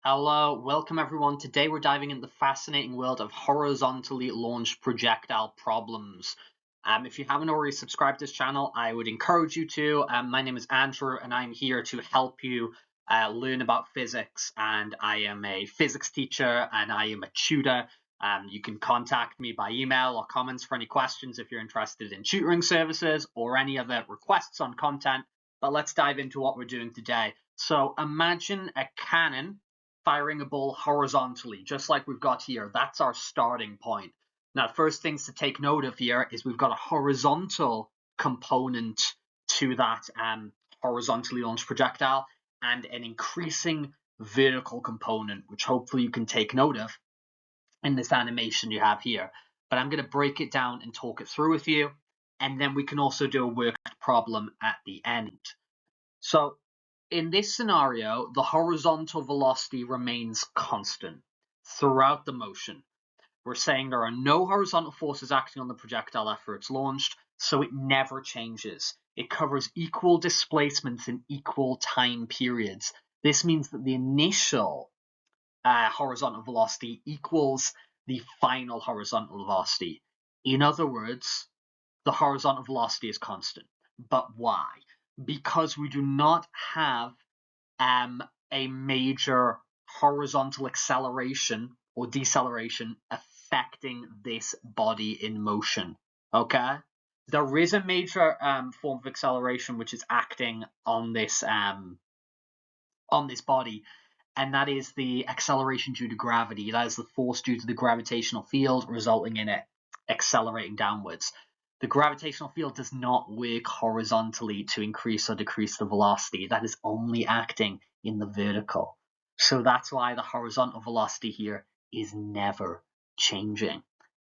Hello, welcome everyone. Today we're diving into the fascinating world of horizontally launched projectile problems. If you haven't already subscribed to this channel, I would encourage you to. My name is Andrew and I'm here to help you learn about physics, and I am a physics teacher and I am a tutor. You can contact me by email or comments for any questions if you're interested in tutoring services or any other requests on content. But let's dive into what we're doing today. So imagine a cannon firing a ball horizontally, just like we've got here. That's our starting point. Now, first things to take note of here is we've got a horizontal component to that horizontally launched projectile and an increasing vertical component, which hopefully you can take note of in this animation you have here. But I'm going to break it down and talk it through with you, and then we can also do a worked problem at the end. So in this scenario, the horizontal velocity remains constant throughout the motion. We're saying there are no horizontal forces acting on the projectile after it's launched, so it never changes. It covers equal displacements in equal time periods. This means that the initial horizontal velocity equals the final horizontal velocity. In other words, the horizontal velocity is constant. But why? Because we do not have a major horizontal acceleration or deceleration affecting this body in motion. Okay? There is a major form of acceleration which is acting on this body, and that is the acceleration due to gravity. That is the force due to the gravitational field resulting in it accelerating downwards. The gravitational field does not work horizontally to increase or decrease the velocity. That is only acting in the vertical. So that's why the horizontal velocity here is never changing.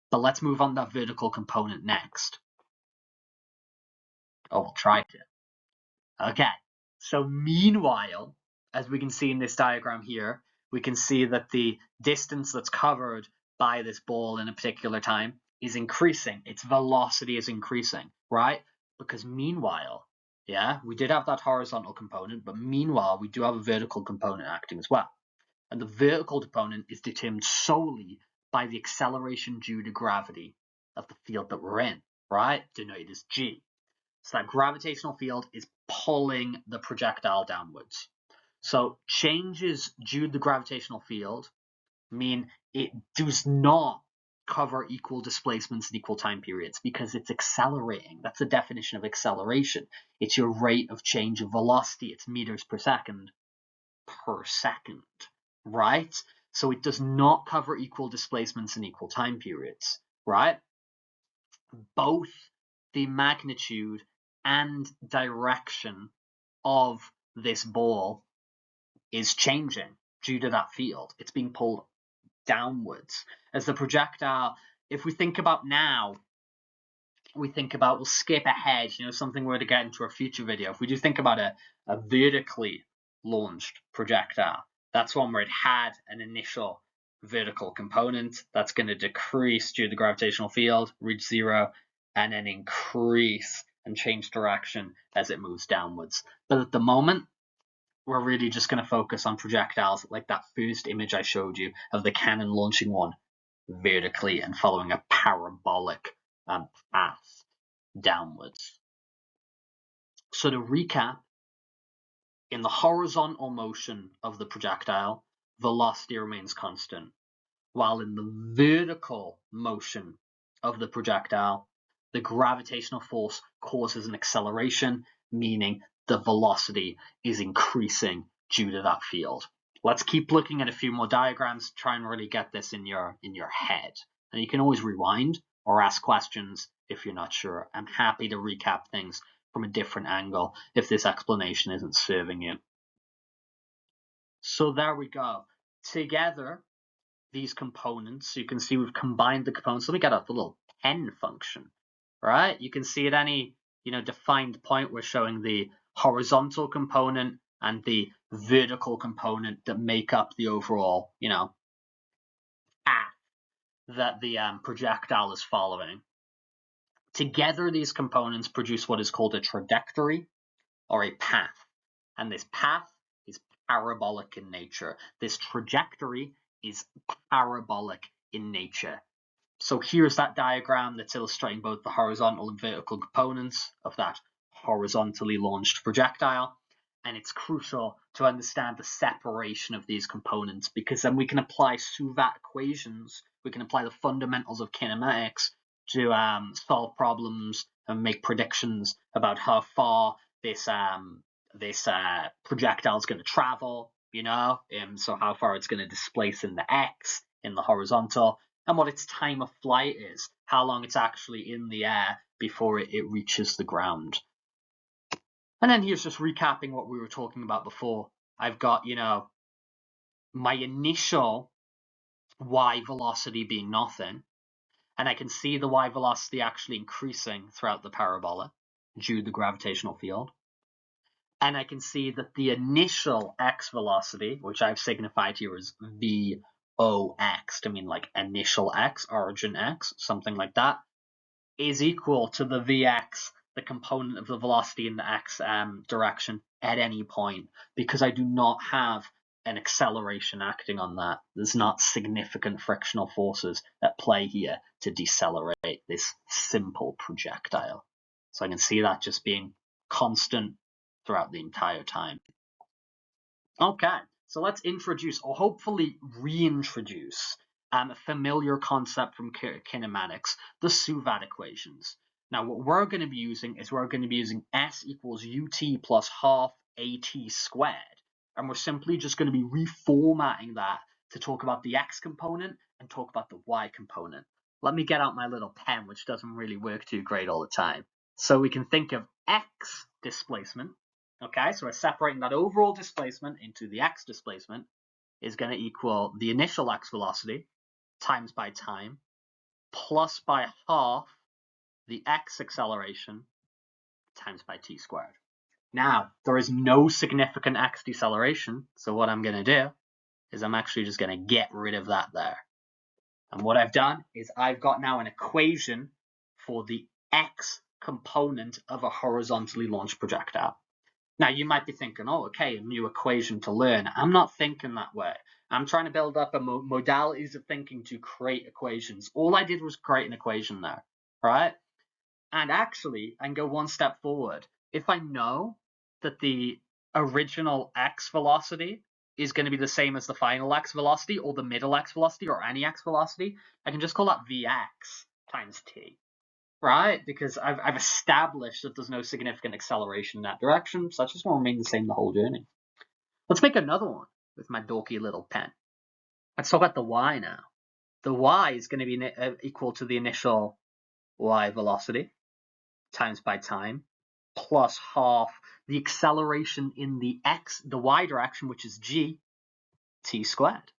But let's move on to that vertical component next. Oh, we'll try to. Okay, so meanwhile, as we can see in this diagram here, we can see that the distance that's covered by this ball in a particular time is increasing. Its velocity is increasing, right? Because meanwhile, yeah, we did have that horizontal component, but meanwhile, we do have a vertical component acting as well. And the vertical component is determined solely by the acceleration due to gravity of the field that we're in, right? Denoted as G. So that gravitational field is pulling the projectile downwards. So changes due to the gravitational field mean it does not cover equal displacements in equal time periods because it's accelerating. That's the definition of acceleration. It's your rate of change of velocity. It's meters per second, right? So it does not cover equal displacements in equal time periods, right? Both the magnitude and direction of this ball is changing due to that field. It's being pulled downwards as the projectile. If we think about now, we'll skip ahead, something we're to get into a future video. If we do think about a vertically launched projectile, that's one where it had an initial vertical component that's going to decrease due to the gravitational field, reach zero, and then increase and change direction as it moves downwards. But at the moment, we're really just going to focus on projectiles like that first image I showed you of the cannon launching one vertically and following a parabolic path downwards. So to recap, in the horizontal motion of the projectile, velocity remains constant, while in the vertical motion of the projectile, the gravitational force causes an acceleration, meaning the velocity is increasing due to that field. Let's keep looking at a few more diagrams to try and really get this in your head. And you can always rewind or ask questions if you're not sure. I'm happy to recap things from a different angle if this explanation isn't serving you. So there we go. Together, these components, you can see we've combined the components. Let me get up the little pen function, right? You can see at any defined point we're showing the horizontal component and the vertical component that make up the overall path that the projectile is following. Together, these components produce what is called a trajectory or a path, and this path is parabolic in nature. This trajectory is parabolic in nature. So here's that diagram that's illustrating both the horizontal and vertical components of that horizontally launched projectile. And it's crucial to understand the separation of these components, because then we can apply Suvat equations, we can apply the fundamentals of kinematics to solve problems and make predictions about how far this projectile is going to travel, so how far it's going to displace in the x, in the horizontal, and what its time of flight is, how long it's actually in the air before it reaches the ground. And then here's just recapping what we were talking about before. I've got, my initial y velocity being nothing, and I can see the y velocity actually increasing throughout the parabola due to the gravitational field. And I can see that the initial x velocity, which I've signified here as VOX, to mean like initial x, origin x, something like that, is equal to the Vx, the component of the velocity in the x direction at any point, because I do not have an acceleration acting on that. There's not significant frictional forces at play here to decelerate this simple projectile. So I can see that just being constant throughout the entire time. Okay, so let's introduce, or hopefully reintroduce, a familiar concept from kinematics, the Suvat equations. Now, what we're going to be using is we're going to be using S equals ut plus half at squared. And we're simply just going to be reformatting that to talk about the x component and talk about the y component. Let me get out my little pen, which doesn't really work too great all the time. So we can think of x displacement. Okay, so we're separating that overall displacement into the x displacement is going to equal the initial x velocity times by time plus by half the x acceleration times by t squared. Now, there is no significant x deceleration, so what I'm going to do is I'm actually just going to get rid of that there. And what I've done is I've got now an equation for the x component of a horizontally launched projectile. Now, you might be thinking, oh, okay, a new equation to learn. I'm not thinking that way. I'm trying to build up a modalities of thinking to create equations. All I did was create an equation there, right? And actually, I can go one step forward. If I know that the original x velocity is going to be the same as the final x velocity or the middle x velocity or any x velocity, I can just call that Vx times t. Right, because I've established that there's no significant acceleration in that direction, so that's just going to remain the same the whole journey. Let's make another one with my dorky little pen. Let's talk about the y now. The y is going to be equal to the initial y velocity times by time plus half the acceleration in the y direction, which is g, t squared.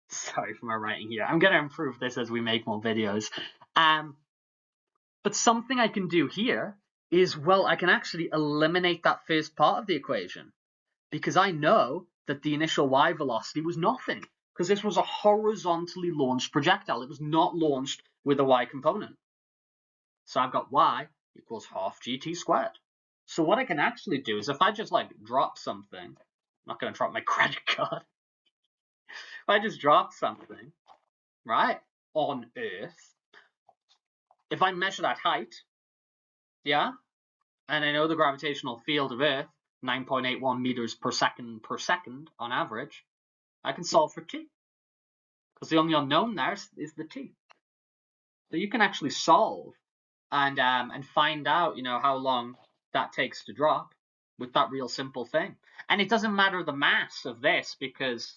Sorry for my writing here. I'm going to improve this as we make more videos. But something I can do here is, well, I can actually eliminate that first part of the equation because I know that the initial y velocity was nothing because this was a horizontally launched projectile. It was not launched with a y component. So I've got y equals half gt squared. So what I can actually do is if I just drop something, I'm not going to drop my credit card. If I just drop something, right, on Earth, if I measure that height, yeah, and I know the gravitational field of Earth, 9.81 meters per second on average, I can solve for t. Because the only unknown there is the t. So you can actually solve and find out, how long that takes to drop with that real simple thing. And it doesn't matter the mass of this because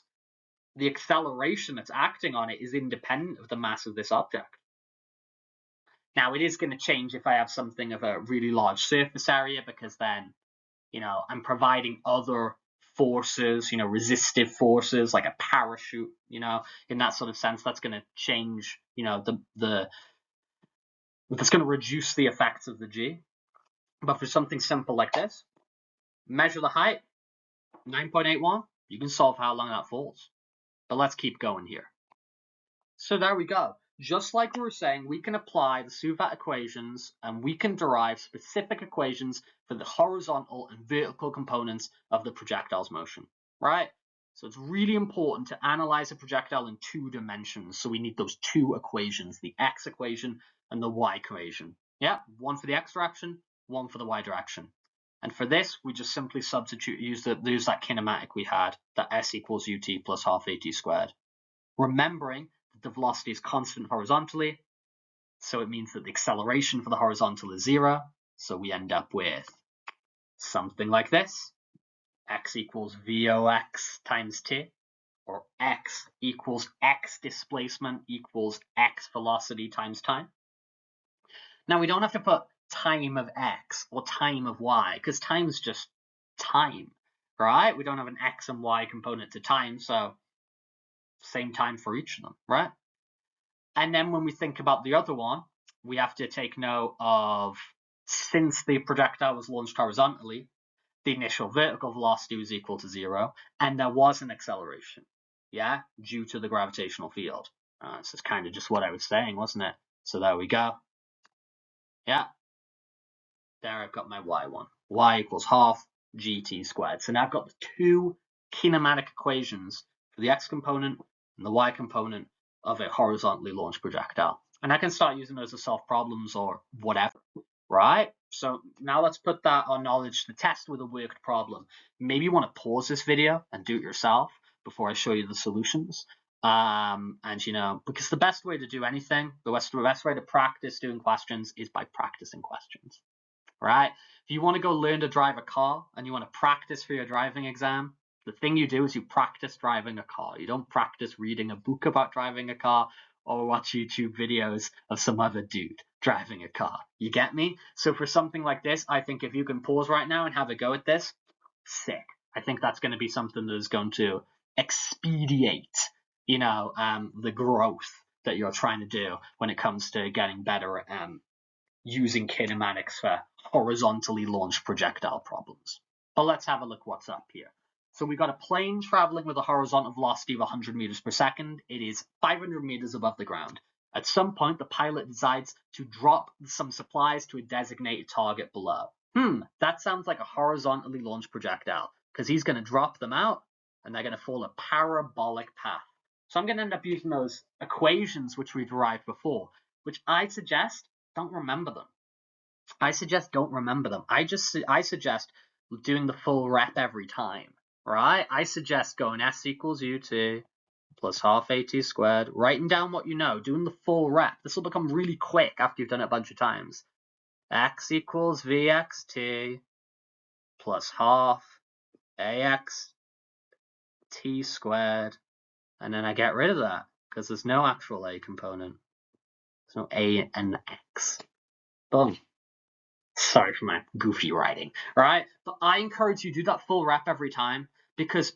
the acceleration that's acting on it is independent of the mass of this object. Now, it is going to change if I have something of a really large surface area because then, I'm providing other forces, resistive forces like a parachute, in that sort of sense. That's going to change, that's going to reduce the effects of the G. But for something simple like this, measure the height, 9.81, you can solve how long that falls. But let's keep going here. So there we go. Just like we were saying, we can apply the Suvat equations and we can derive specific equations for the horizontal and vertical components of the projectile's motion. right? So it's really important to analyze a projectile in 2 dimensions. So we need those 2 equations, the x equation and the y equation. Yeah, one for the x direction, one for the y direction. And for this, we just simply substitute, use that kinematic we had, that s equals ut plus half at squared. Remembering that the velocity is constant horizontally, so it means that the acceleration for the horizontal is 0. So we end up with something like this. X equals Vox times t, or X equals X displacement equals X velocity times time. Now we don't have to put time of X or time of Y, because time's just time, right? We don't have an X and Y component to time, so same time for each of them, right? And then when we think about the other one, we have to take note of, since the projectile was launched horizontally, the initial vertical velocity was equal to 0, and there was an acceleration, yeah, due to the gravitational field. This is kind of just what I was saying, wasn't it? So there we go. Yeah, there I've got my y one. Y equals half gt squared. So now I've got the 2 kinematic equations for the x component and the y component of a horizontally launched projectile. And I can start using those to solve problems or whatever, right? So now let's put our knowledge to the test with a worked problem. Maybe you want to pause this video and do it yourself before I show you the solutions. And because the best way to do anything, the best way to practice doing questions is by practicing questions, right? If you want to go learn to drive a car and you want to practice for your driving exam, the thing you do is you practice driving a car. You don't practice reading a book about driving a car or watch YouTube videos of some other dude driving a car. You get me? So for something like this, I think if you can pause right now and have a go at this, sick. I think that's going to be something that is going to expedite, the growth that you're trying to do when it comes to getting better at using kinematics for horizontally launched projectile problems. But let's have a look what's up here. So we've got a plane traveling with a horizontal velocity of 100 meters per second. It is 500 meters above the ground. At some point, the pilot decides to drop some supplies to a designated target below. That sounds like a horizontally launched projectile, because he's going to drop them out and they're going to follow a parabolic path. So I'm going to end up using those equations which we derived before, which I suggest don't remember them. I suggest don't remember them. I suggest doing the full rep every time, right? I suggest going s equals ut plus half at squared, writing down what you know, doing the full rep. This will become really quick after you've done it a bunch of times. X equals vxt plus half ax t squared, and then I get rid of that because there's no actual a component. There's no a and x. Boom. Sorry for my goofy writing, right? But I encourage you to do that full rep every time, because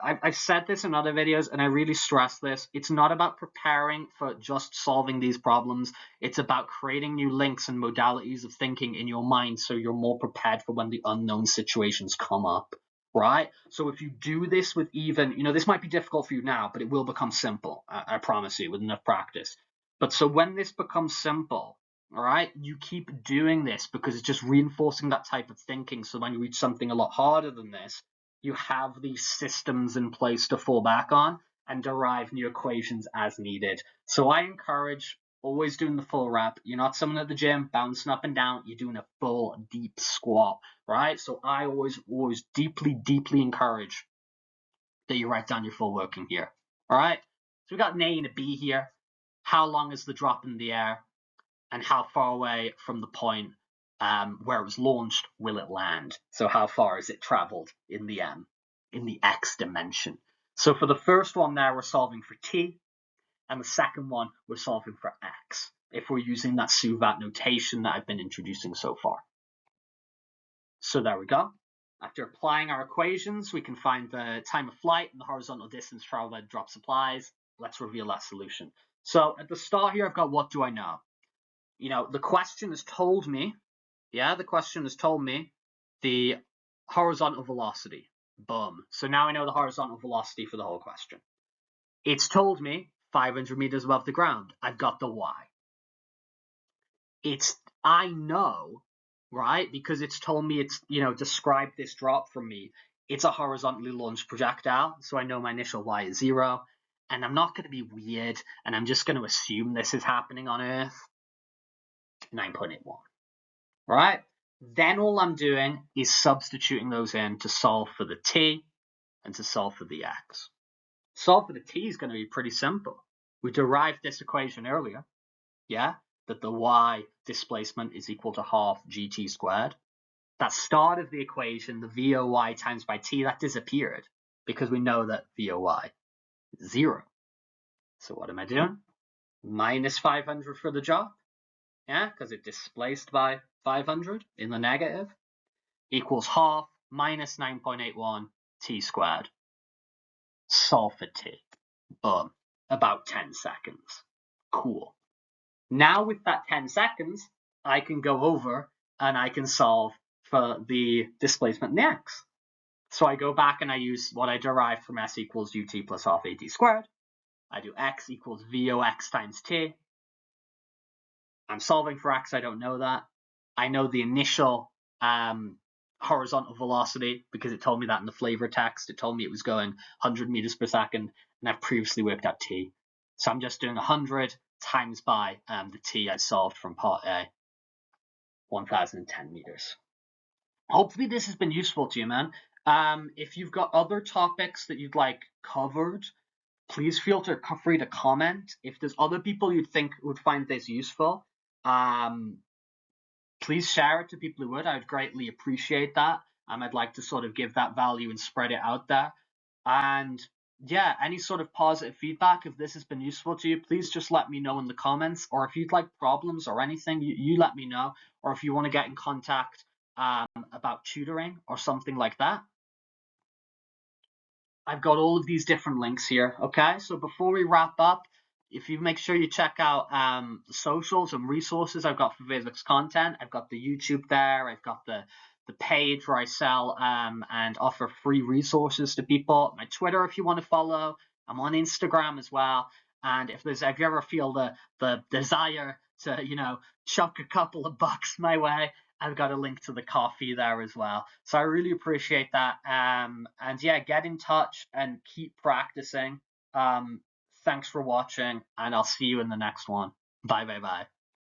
I've said this in other videos and I really stress this. It's not about preparing for just solving these problems. It's about creating new links and modalities of thinking in your mind so you're more prepared for when the unknown situations come up, right? So if you do this with even, this might be difficult for you now, but it will become simple. I promise you, with enough practice. But so when this becomes simple, all right, you keep doing this because it's just reinforcing that type of thinking. So when you reach something a lot harder than this, you have these systems in place to fall back on and derive new equations as needed. So I encourage always doing the full rep. You're not someone at the gym bouncing up and down. You're doing a full deep squat, right? So I always deeply encourage that you write down your full working here. All right. So we got an A and a B here. How long is the drop in the air? And how far away from the point where it was launched will it land? So how far has it traveled in the x dimension? So for the first one there, we're solving for t, and the second one, we're solving for x, if we're using that SUVAT notation that I've been introducing so far. So there we go. After applying our equations, we can find the time of flight and the horizontal distance traveled by drop supplies. Let's reveal that solution. So at the start here, I've got what do I know? The question has told me, the horizontal velocity. Boom. So now I know the horizontal velocity for the whole question. It's told me 500 meters above the ground. I've got the y. I know, right? Because it's told me described this drop from me. It's a horizontally launched projectile, so I know my initial y is 0, and I'm not going to be weird, and I'm just going to assume this is happening on Earth. 9.81. Right? Then all I'm doing is substituting those in to solve for the t and to solve for the x. Solve for the t is going to be pretty simple. We derived this equation earlier, yeah, that the y displacement is equal to half gt squared. That start of the equation, the VOY times by t, that disappeared because we know that VOY is 0. So what am I doing? Minus 500 for the job, yeah, because it displaced by 500 in the negative, equals half minus 9.81 t squared. Solve for t. Boom. About 10 seconds. Cool. Now with that 10 seconds, I can go over and I can solve for the displacement in the x. So I go back and I use what I derived from s equals ut plus half at squared. I do x equals vox times t. I'm solving for x, I don't know that. I know the initial horizontal velocity because it told me that in the flavor text. It told me it was going 100 meters per second, and I've previously worked out t. So I'm just doing 100 times by the t I solved from part A, 1010 meters. Hopefully this has been useful to you, man. If you've got other topics that you'd like covered, please feel free to comment. If there's other people you think would find this useful, please share it to people who would. I would greatly appreciate that. I'd like to sort of give that value and spread it out there. And yeah, any sort of positive feedback, if this has been useful to you, please just let me know in the comments. Or if you'd like problems or anything, you let me know. Or if you want to get in contact about tutoring or something like that, I've got all of these different links here. Okay, so before we wrap up, if you make sure you check out the socials and resources I've got for physics content. I've got the YouTube there. I've got the page where I sell and offer free resources to people. My Twitter, if you want to follow. I'm on Instagram as well. And if you ever feel the desire to chuck a couple of bucks my way, I've got a link to the coffee there as well. So I really appreciate that. And yeah, get in touch and keep practicing. Thanks for watching, and I'll see you in the next one. Bye, bye, bye.